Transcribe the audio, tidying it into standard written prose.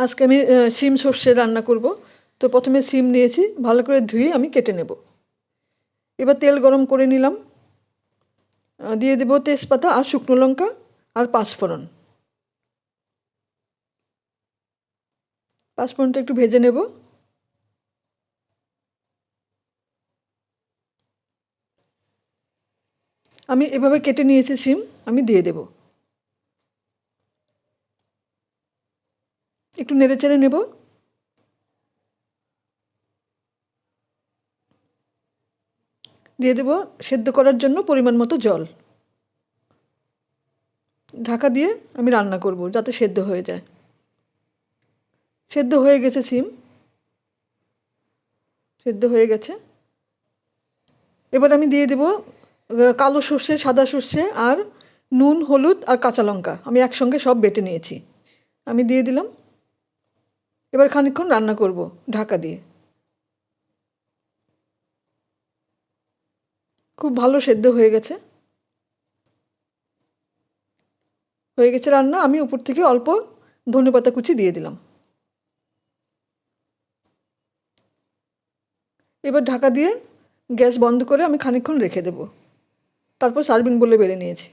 আজকে আমি শিম সর্ষে রান্না করব। তো প্রথমে শিম নিয়েছি, ভালো করে ধুয়ে আমি কেটে নেব। এবার তেল গরম করে নিলাম, দিয়ে দেব তেজপাতা আর শুকনো লঙ্কা আর পাঁচফোড়ন। পাঁচফোড়নটা একটু ভেজে নেব। আমি এভাবে কেটে নিয়েছি শিম, আমি দিয়ে দেব। একটু নেড়ে চেড়ে নেব। দিয়ে দেব সেদ্ধ করার জন্য পরিমাণ মতো জল। ঢাকা দিয়ে আমি রান্না করব যাতে সেদ্ধ হয়ে যায়। সেদ্ধ হয়ে গেছে শিম, সেদ্ধ হয়ে গেছে। এবার আমি দিয়ে দেব কালো সর্ষে, সাদা সর্ষে আর নুন, হলুদ আর কাঁচা লঙ্কা আমি একসঙ্গে সব বেটে নিয়েছি, আমি দিয়ে দিলাম। এবার খানিকক্ষণ রান্না করব ঢাকা দিয়ে। খুব ভালো সেদ্ধ হয়ে গেছে, হয়ে গেছে রান্না। আমি উপর থেকে অল্প ধনেপাতা কুচি দিয়ে দিলাম। এবার ঢাকা দিয়ে গ্যাস বন্ধ করে আমি খানিকক্ষণ রেখে দেব, তারপর সার্ভিং বলে বেড়ে নিয়েছি।